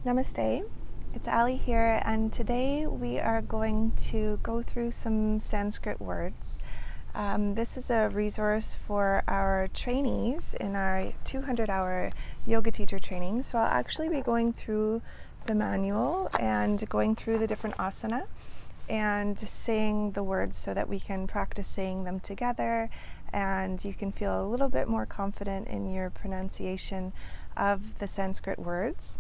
Namaste, it's Ali here, and today we are going to go through some Sanskrit words. This is a resource for our trainees in our 200-hour yoga teacher training. So I'll actually be going through the manual and going through the different asana and saying the words so that we can practice saying them together and you can feel a little bit more confident in your pronunciation of the Sanskrit words.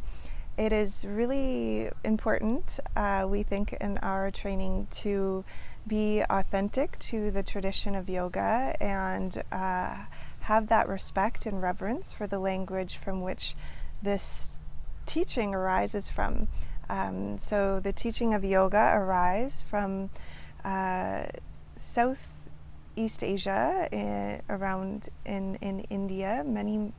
It is really important, we think, in our training to be authentic to the tradition of yoga and have that respect and reverence for the language from which this teaching arises from. So the teaching of yoga arises from Southeast Asia, around in India, many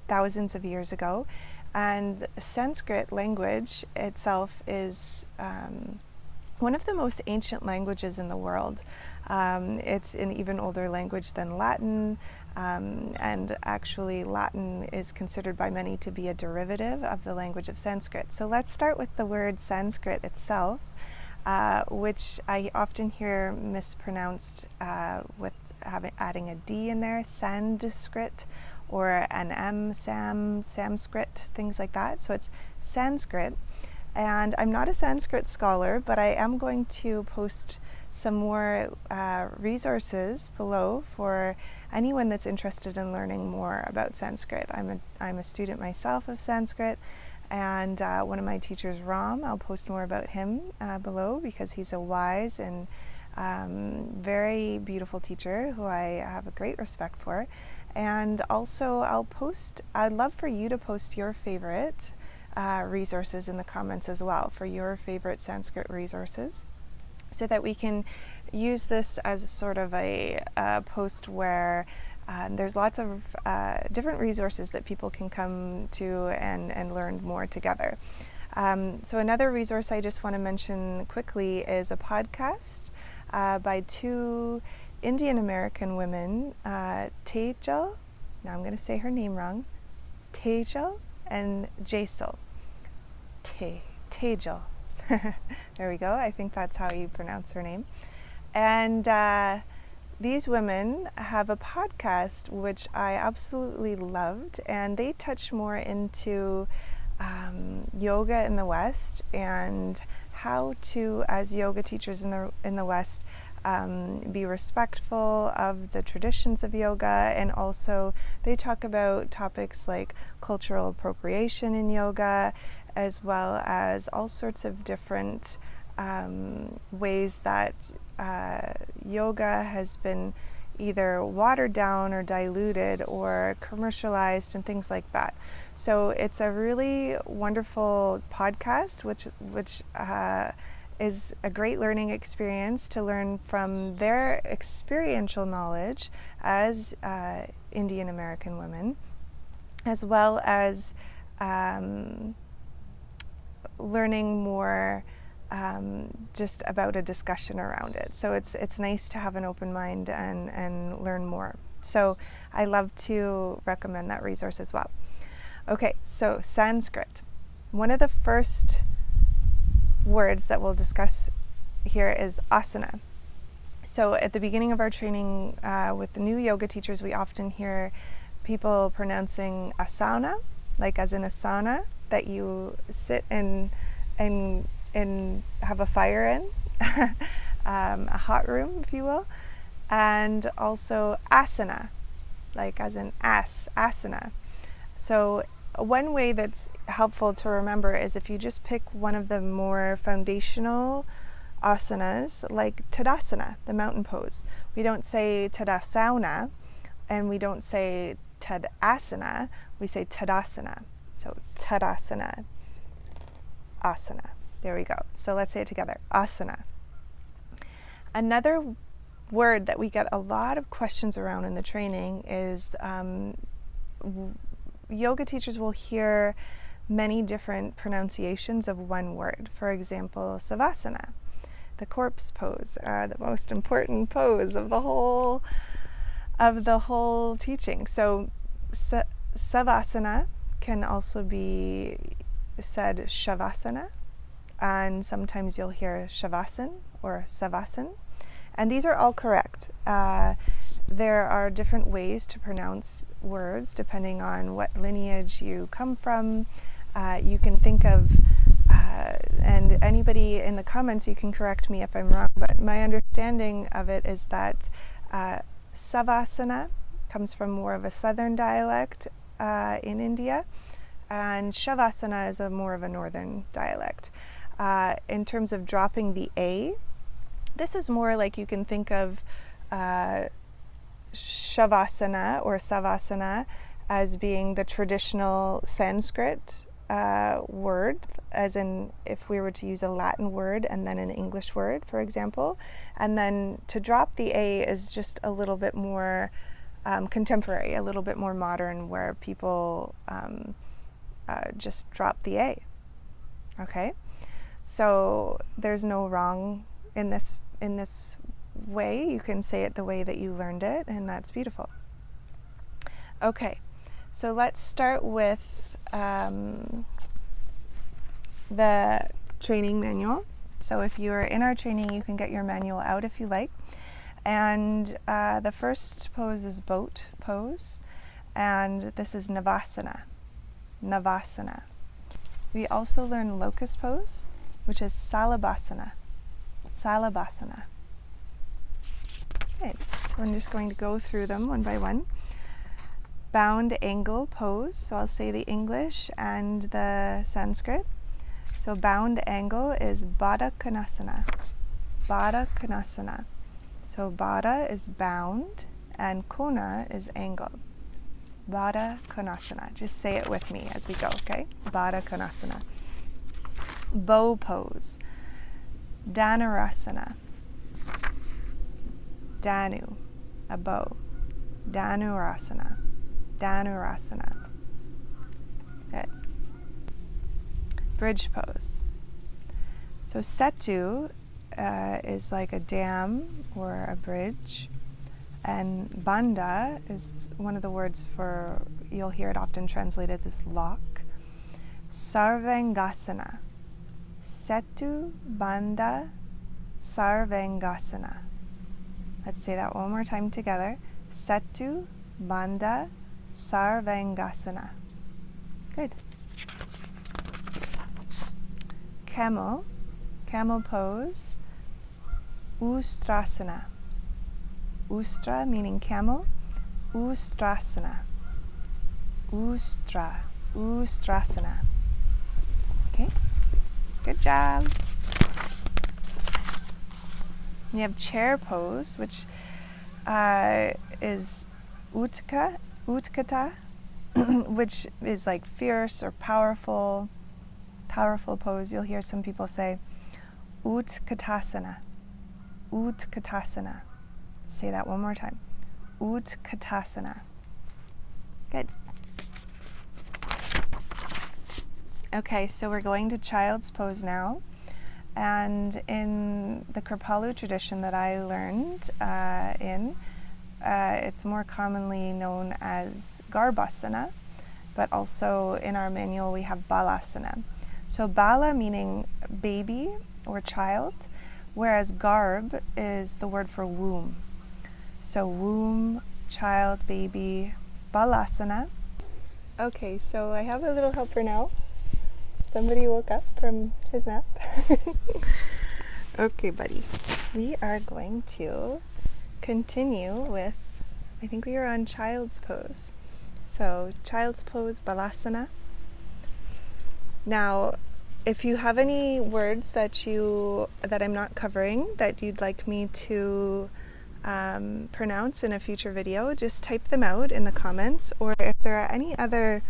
thousands of years ago. And Sanskrit language itself is one of the most ancient languages in the world. It's an even older language than Latin, and actually Latin is considered by many to be a derivative of the language of Sanskrit. So let's start with the word Sanskrit itself, which I often hear mispronounced with adding a D in there, Sanskrit, or an M, Sanskrit, things like that. So it's Sanskrit. And I'm not a Sanskrit scholar, but I am going to post some more resources below for anyone that's interested in learning more about Sanskrit. I'm a student myself of Sanskrit, and one of my teachers, Ram, I'll post more about him below because he's a wise and very beautiful teacher who I have a great respect for. And also I'd love for you to post your favorite resources in the comments as well, for your favorite Sanskrit resources, so that we can use this as sort of a post where there's lots of different resources that people can come to and learn more together. So another resource I just want to mention quickly is a podcast by two Indian American women, Tejal, now I'm going to say her name wrong, Tejal and Jaisal. Tejal. There we go. I think that's how you pronounce her name. And these women have a podcast which I absolutely loved, and they touch more into yoga in the West and how to, as yoga teachers in the West, be respectful of the traditions of yoga. And also they talk about topics like cultural appropriation in yoga, as well as all sorts of different ways that yoga has been either watered down or diluted or commercialized and things like that. So it's a really wonderful podcast which is a great learning experience to learn from their experiential knowledge as Indian American women, as well as learning more just about a discussion around it. So it's nice to have an open mind and learn more. So I love to recommend that resource as well. Okay, so Sanskrit. One of the first words that we'll discuss here is asana. So at the beginning of our training with the new yoga teachers, we often hear people pronouncing asana, like as in asana, that you sit and have a fire in, a hot room, if you will, and also asana, like as in asana. So one way that's helpful to remember is if you just pick one of the more foundational asanas, like Tadasana, the mountain pose. We don't say Tadasana, and we don't say Tadasana, we say Tadasana. So Tadasana, Asana. There we go. So let's say it together, Asana. Another word that we get a lot of questions around in the training is yoga teachers will hear many different pronunciations of one word. For example, Savasana, the corpse pose, the most important pose of the whole teaching. So Savasana can also be said Shavasana, and sometimes you'll hear Shavasana or Savasana, and these are all correct. There are different ways to pronounce words depending on what lineage you come from. You can think of, and anybody in the comments, you can correct me if I'm wrong, but my understanding of it is that Savasana comes from more of a southern dialect in India, and Shavasana is more of a northern dialect. In terms of dropping the A, this is more like you can think of Shavasana or Savasana as being the traditional Sanskrit word, as in if we were to use a Latin word and then an English word, for example. And then to drop the A is just a little bit more contemporary, a little bit more modern, where people just drop the A. Okay? So there's no wrong in this way. You can say it the way that you learned it, and that's beautiful. Okay, so let's start with the training manual. So if you are in our training, you can get your manual out if you like. And the first pose is boat pose, and this is Navasana. Navasana. We also learn Locust pose, which is Salabhasana. Salabhasana. Okay, so I'm just going to go through them one by one. Bound angle pose, so I'll say the English and the Sanskrit. So bound angle is Konasana. Konasana. So Baddha is bound and Kona is angle. Konasana. Just say it with me as we go, okay? Konasana. Bow pose. Dhanurasana. Janu, a bow. Dhanurasana. Dhanurasana. Good. Bridge pose. So Setu is like a dam or a bridge, and Bhanda is one of the words for, you'll hear it often translated as lock. Sarvangasana. Setu, Bhanda, Sarvangasana. Let's say that one more time together. Setu, Bhanda, Sarvangasana. Good. Camel. Camel pose. Ustrasana. Ustra meaning camel. Ustrasana. Ustrasana. Okay. Good job. You have chair pose, which is Utkata, which is like fierce or powerful pose. You'll hear some people say Utkatasana. Utkatasana. Say that one more time. Utkatasana. Good. Okay, so we're going to child's pose now. And in the Kripalu tradition that I learned it's more commonly known as GHARBASANA, but also in our manual we have BALASANA. So Bala meaning baby or child, whereas Garb is the word for womb. So womb, child, baby, Balasana. Okay, so I have a little helper now. Somebody woke up from his nap. Okay, buddy. We are going to continue with, I think we are on child's pose. So child's pose, Balasana. Now, if you have any words that I'm not covering that you'd like me to pronounce in a future video, just type them out in the comments, or if there are any other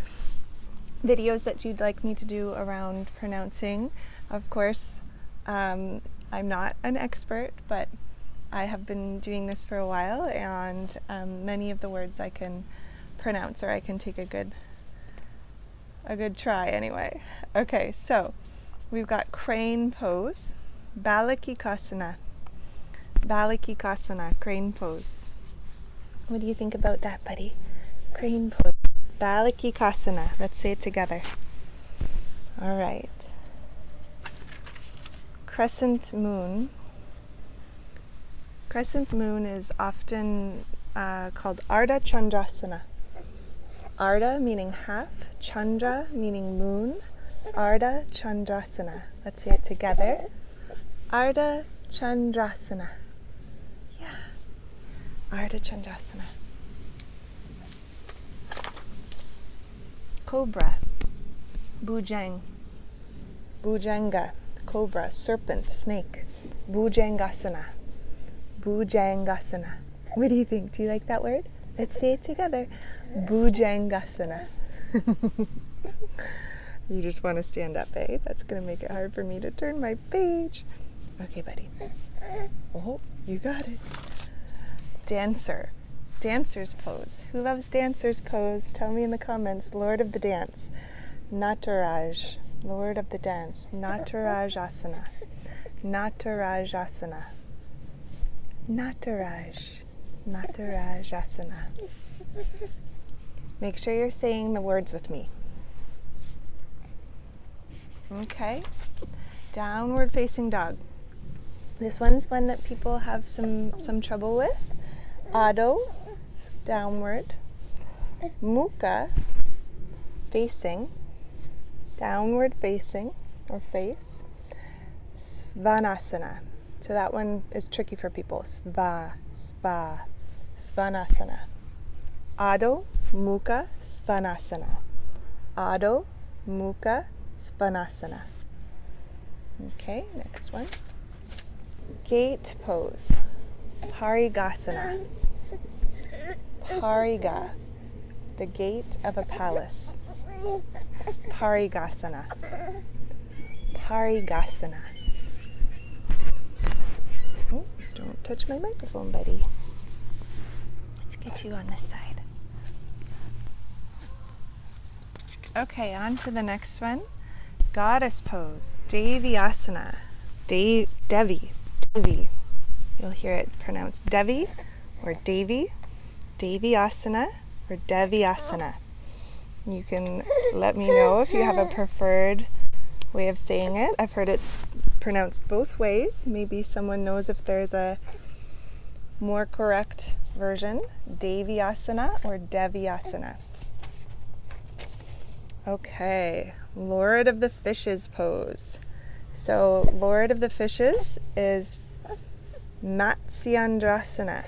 videos that you'd like me to do around pronouncing. Of course, I'm not an expert, but I have been doing this for a while, and many of the words I can pronounce, or I can take a good try anyway. Okay, so we've got crane pose, Balakikasana. Balakikasana, crane pose. What do you think about that, buddy? Crane pose. Balakikasana. Let's say it together. All right. Crescent moon. Crescent moon is often called Ardha Chandrasana. Ardha meaning half, Chandra meaning moon, Ardha Chandrasana. Let's say it together. Ardha Chandrasana. Yeah. Ardha Chandrasana. Cobra. Bhujanga. Cobra. Serpent. Snake. Bhujangasana. Bhujangasana. What do you think? Do you like that word? Let's say it together. Bhujangasana. You just want to stand up, eh? That's going to make it hard for me to turn my page. Okay, buddy. Oh, you got it. Dancer. Dancer's pose. Who loves dancer's pose? Tell me in the comments. Lord of the dance. Nataraj. Lord of the dance. Natarajasana. Natarajasana. Natarajasana. Make sure you're saying the words with me. Okay. Downward facing dog. This one's one that people have some trouble with. Adho, downward. Mukha, facing. Downward facing or face. Svanasana. So that one is tricky for people. Svanasana. Adho, Mukha, Svanasana. Adho, Mukha, Svanasana. Okay, next one. Gate pose. Parighasana. Pariga, the gate of a palace. Parighasana. Parighasana. Oh, don't touch my microphone, buddy. Let's get you on this side. Okay, on to the next one. Goddess pose. Deviasana. Devi. You'll hear it pronounced Devi or Devi. Deviasana or Deviasana. You can let me know if you have a preferred way of saying it. I've heard it pronounced both ways. Maybe someone knows if there's a more correct version. Deviasana or Deviasana. Okay, Lord of the Fishes pose. So Lord of the Fishes is Matsyendrasana.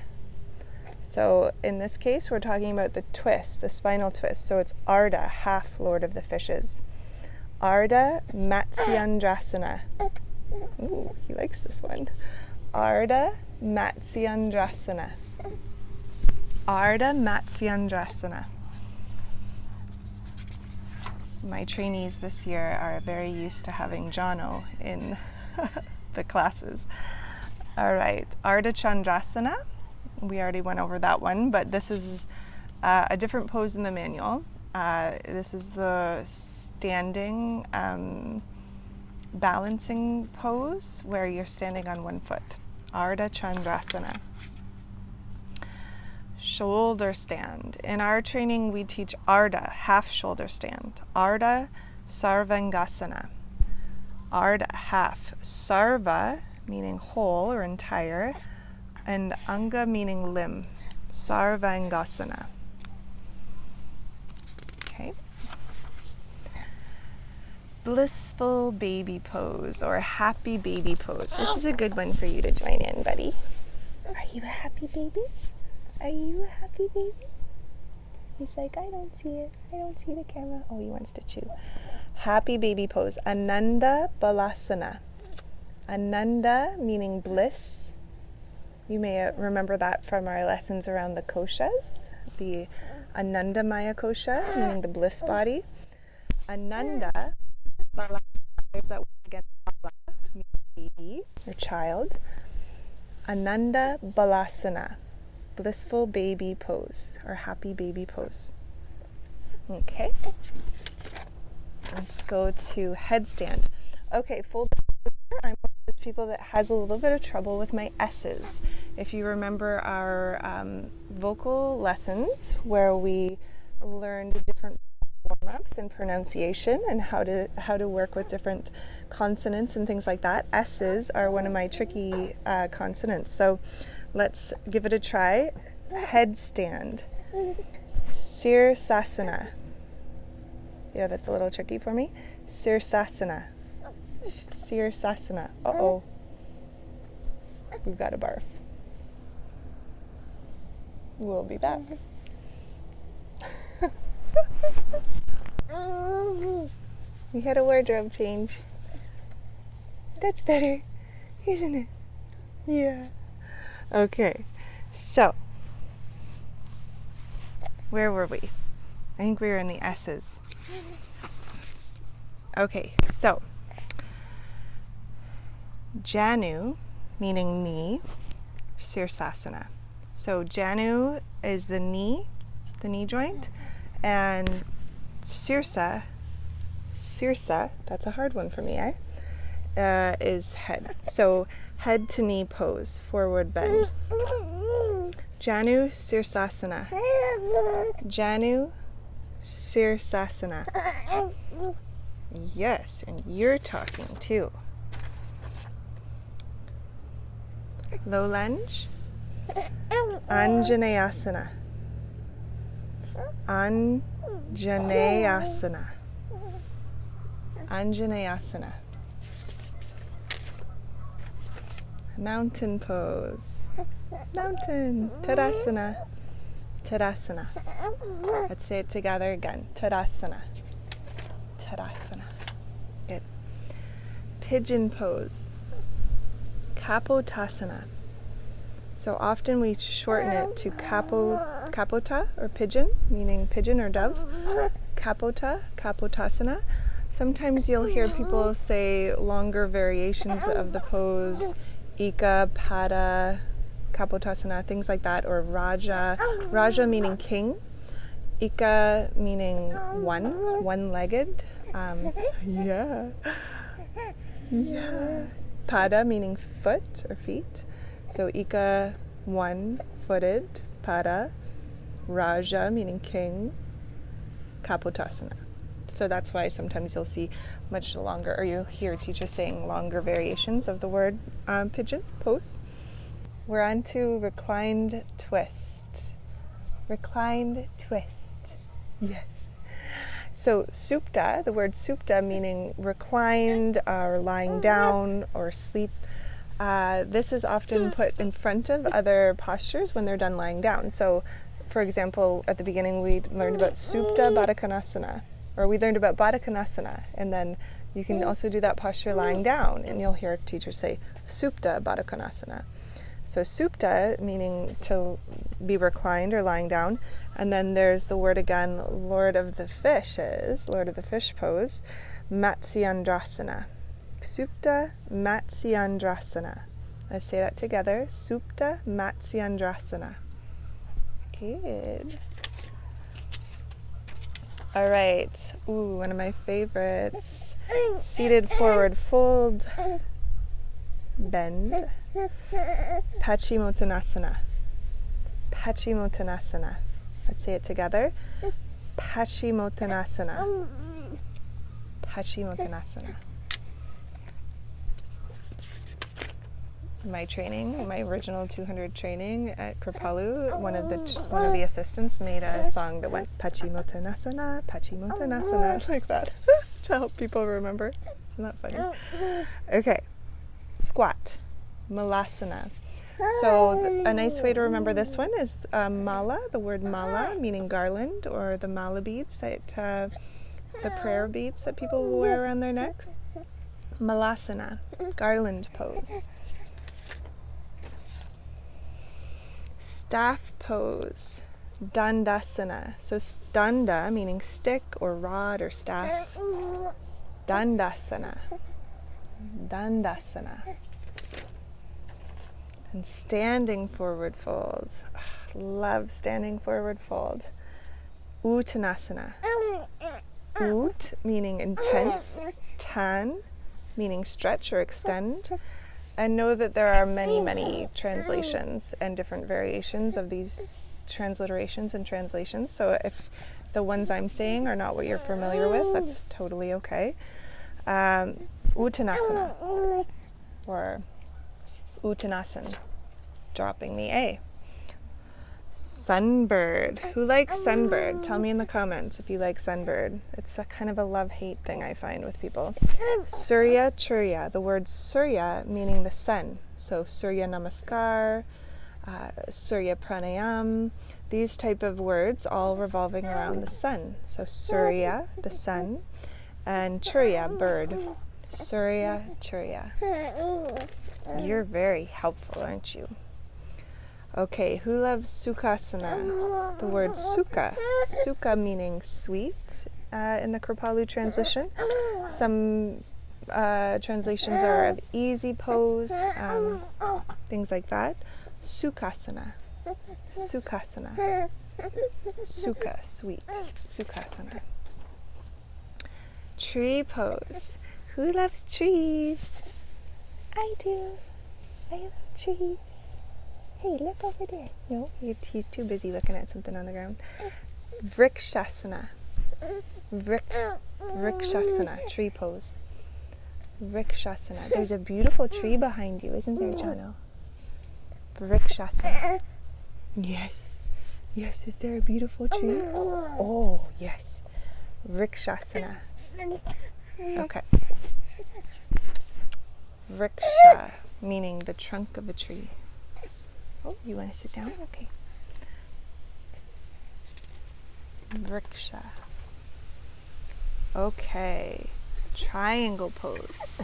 So in this case, we're talking about the twist, the spinal twist. So it's Ardha, half Lord of the Fishes. Ardha Matsyendrasana. Ooh, he likes this one. Ardha Matsyendrasana. Ardha Matsyendrasana. My trainees this year are very used to having JANU in the classes. All right, Ardha Chandrasana. We already went over that one, but this is a different pose in the manual. This is the standing balancing pose where you're standing on one foot. Ardha Chandrasana. Shoulder stand. In our training, we teach Ardha, half shoulder stand. Ardha Sarvangasana. Ardha, half. Sarva, meaning whole or entire, and Anga, meaning limb. Sarvangasana. Okay. Blissful baby pose or happy baby pose. This is a good one for you to join in, buddy. Are you a happy baby? Are you a happy baby? He's like, I don't see it. I don't see the camera. Oh, he wants to chew. Happy baby pose. Ananda Balasana. Ananda meaning bliss. You may remember that from our lessons around the koshas. The Anandamaya kosha, meaning the bliss body. Ananda Balasana. There's that word again. Bala, meaning baby or child. Ananda Balasana. Blissful baby pose or happy baby pose. Okay. Let's go to headstand. Okay, full disclosure, I'm one of those people that has a little bit of trouble with my S's. If you remember our vocal lessons where we learned different warm-ups and pronunciation and how to work with different consonants and things like that. S's are one of my tricky consonants, so let's give it a try. Headstand. Sirsasana. Yeah, that's a little tricky for me. Sirsasana. Sirsasana. Uh-oh. We've got to barf. We'll be back. We had a wardrobe change. That's better, isn't it? Yeah. Okay, so where were we? I think we were in the S's. Okay, so JANU, meaning knee, SIRSASANA. So JANU is the knee joint, and Sirsa, that's a hard one for me, is head. So head to knee pose, forward bend. JANU SIRSASANA. JANU SIRSASANA. Yes, and you're talking too. Low lunge. Anjaneyasana. Anjaneyasana. Anjaneyasana. Mountain pose. Mountain. TADASANA. TADASANA. Let's say it together again. TADASANA. TADASANA. Good. Pigeon pose. Kapottasana. So often we shorten it to kapota or pigeon, meaning pigeon or dove. Kapottasana. Sometimes you'll hear people say longer variations of the pose, Ika, Pada, Kapottasana, things like that, or Raja. Raja meaning king, Ika meaning one-legged. Yeah. Pada meaning foot or feet. So Ika, one-footed, Pada, Raja meaning king, Kapottasana. So that's why sometimes you'll see much longer, or you'll hear teachers saying longer variations of the word pigeon pose. We're on to reclined twist. Reclined twist. Yes. So supta, the word supta meaning reclined or lying down or sleep. This is often put in front of other postures when they're done lying down. So, for example, at the beginning we learned about Supta Baddha, or we learned about Baddha, and then you can also do that posture lying down, and you'll hear teachers say Supta Baddha. So Supta meaning to be reclined or lying down, and then there's the word again, Lord of the Fish pose, Matsyendrasana. Supta Matsyendrasana. Let's say that together. Supta Matsyendrasana. Good. All right. Ooh, one of my favorites. Seated forward fold. Bend. Paschimottanasana. Paschimottanasana. Let's say it together. Paschimottanasana. Paschimottanasana. My training, my original 200 training at Kripalu, one of the assistants made a song that went Paschimottanasana, Paschimottanasana, like that, to help people remember. Isn't that funny? Okay, squat, Malasana. So a nice way to remember this one is mala, the word mala, meaning garland, or the mala beads, that the prayer beads that people will wear around their neck. Malasana, garland pose. Staff pose, Dhanurasana. So danda meaning stick or rod or staff. Dhanurasana. Dhanurasana. And standing forward fold. Love standing forward fold. Uttanasana. Ut meaning intense. Tan meaning stretch or extend. And know that there are many, many translations and different variations of these transliterations and translations. So if the ones I'm saying are not what you're familiar with, that's totally okay. Uttanasana or Uttanasana, dropping the A. Sunbird. Who likes sunbird? Tell me in the comments if you like sunbird. It's a kind of a love-hate thing I find with people. Surya Churya. The word Surya meaning the sun. So Surya Namaskar, Surya Pranayam. These type of words all revolving around the sun. So Surya, the sun, and Churya, bird. Surya Churya. You're very helpful, aren't you? Okay, who loves Sukhasana? The word Sukha. Sukha meaning sweet in the Kripalu transition. Some translations are of easy pose, things like that. Sukhasana. Sukhasana. Sukha, sweet. Sukhasana. Tree pose. Who loves trees? I do. I love trees. Hey, look over there. No, he's too busy looking at something on the ground. Vrikshasana. Vrikshasana, tree pose. Vrikshasana. There's a beautiful tree behind you, isn't there, JANU? Vrikshasana. Yes. Yes, is there a beautiful tree? Oh, yes. Vrikshasana. Okay. Vriksha, meaning the trunk of a tree. Oh, you want to sit down? Okay. Vriksha. Okay. Triangle pose.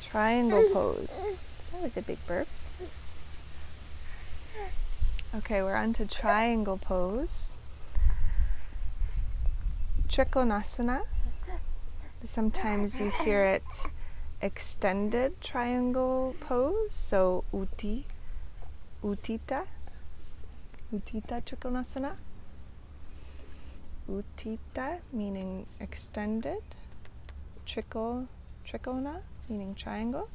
Triangle pose. That was a big burp. Okay, we're on to triangle pose. Trikonasana. Sometimes you hear it extended triangle pose. So Uttita Trikonasana. Uttita meaning extended. Trikona meaning triangle.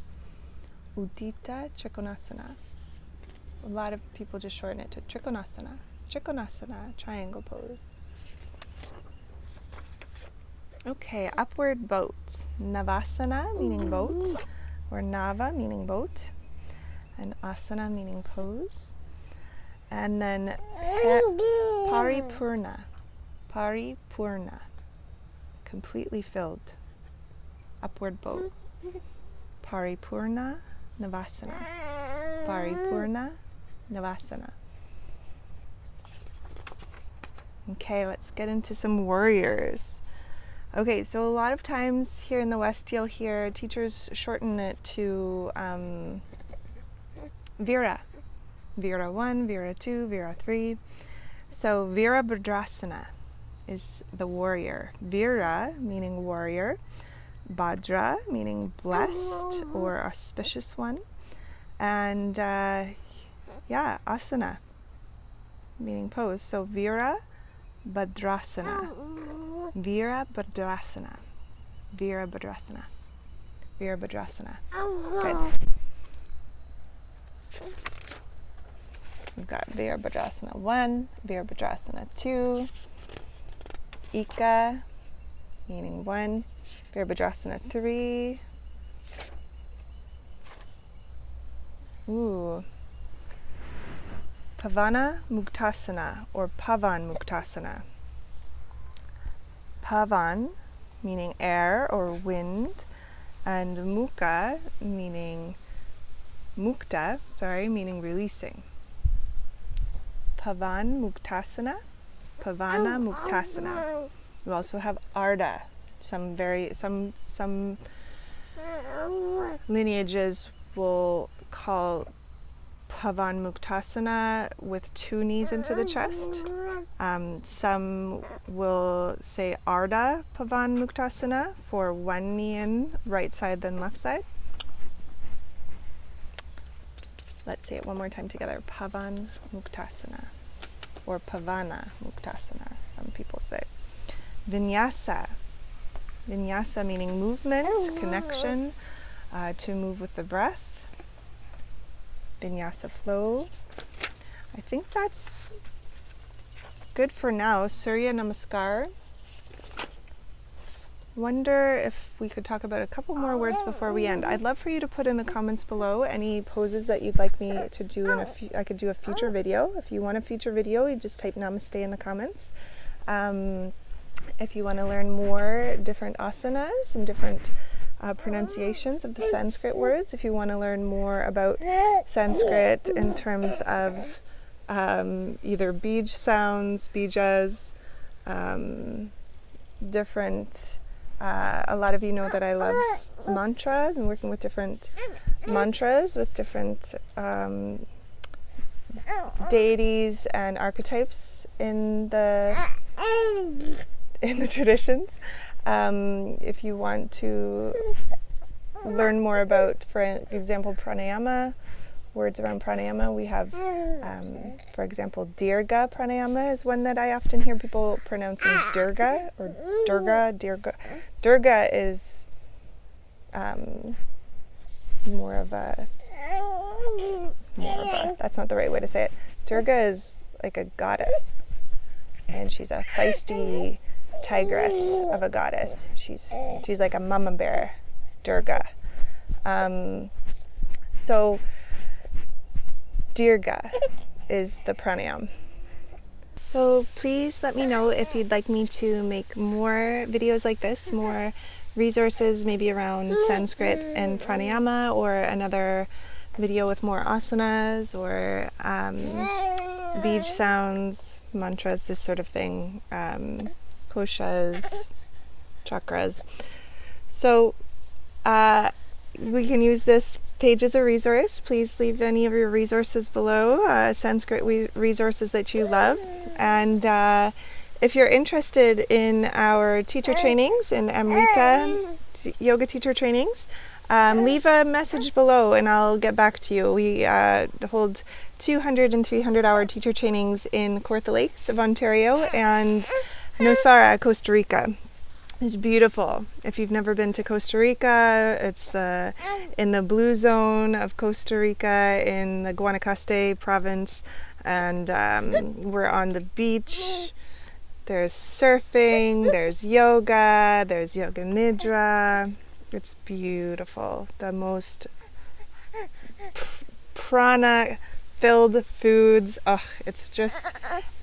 Uttita Trikonasana. A lot of people just shorten it to Trikonasana. Trikonasana, triangle pose. Okay, upward boat. Navasana meaning boat, or Nava meaning boat, and Asana meaning pose. And then Paripurna. Paripurna. Completely filled. Upward boat. Paripurna Navasana. Paripurna Navasana. Okay, let's get into some warriors. Okay, so a lot of times here in the West you'll hear teachers shorten it to Vira. Vira 1, Vira 2, Vira 3. So Virabhadrasana is the warrior. Vira meaning warrior. Bhadra meaning blessed or auspicious one. And Asana meaning pose. So Virabhadrasana. Virabhadrasana. Virabhadrasana. Virabhadrasana. Good. We've got Virabhadrasana 1, Virabhadrasana 2, Ika, meaning 1, Virabhadrasana 3, Pavana Muktasana or Pavan Muktasana. Pavan meaning air or wind, and Mukha meaning Mukta, meaning releasing. Pavan Muktasana, Pavana Muktasana. You also have Ardha. Some lineages will call Pavan Muktasana with 2 knees into the chest. Some will say Ardha Pavan Muktasana for 1 knee in, right side then left side. Let's say it one more time together. Pavan Muktasana or Pavana Muktasana, some people say. Vinyasa. Vinyasa meaning movement, connection, to move with the breath. Vinyasa flow. I think that's good for now. Surya Namaskar. Wonder if we could talk about a couple more words before we end. I'd love for you to put in the comments below any poses that you'd like me to do I could do a future video. If you want a future video, you just type Namaste in the comments. If you want to learn more different asanas and different pronunciations of the Sanskrit words, if you want to learn more about Sanskrit in terms of either bij sounds, bijas, different, a lot of you know that I love mantras and working with different mantras with different deities and archetypes in the traditions. If you want to learn more about, for example, pranayama, words around pranayama, we have, for example, dirga pranayama is one that I often hear people pronouncing dirga or dirga. Dirga is more of a, that's not the right way to say it. Durga is like a goddess, and she's a feisty tigress of a goddess. She's like a mama bear, Durga. So Dirga is the pranayam. So please let me know if you'd like me to make more videos like this, more resources maybe around Sanskrit and pranayama, or another video with more asanas or bij sounds, mantras, this sort of thing, koshas, chakras. So we can use this page as a resource. Please leave any of your resources below, Sanskrit resources that you love. And if you're interested in our teacher trainings, in Amrita yoga teacher trainings, leave a message below and I'll get back to you. We hold 200 and 300 hour teacher trainings in Kawartha Lakes of Ontario and Nosara, Costa Rica. It's beautiful. If you've never been to Costa Rica, it's in the blue zone of Costa Rica in the Guanacaste province, and we're on the beach. There's surfing, there's yoga nidra. It's beautiful. The most prana-filled foods. Oh, it's just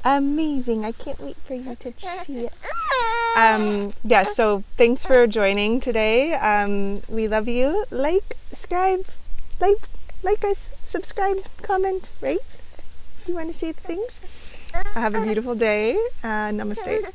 amazing. I can't wait for you to see it. Yeah, so thanks for joining today. We love you. Like us, subscribe, comment, right? You want to say things? Have a beautiful day. Namaste.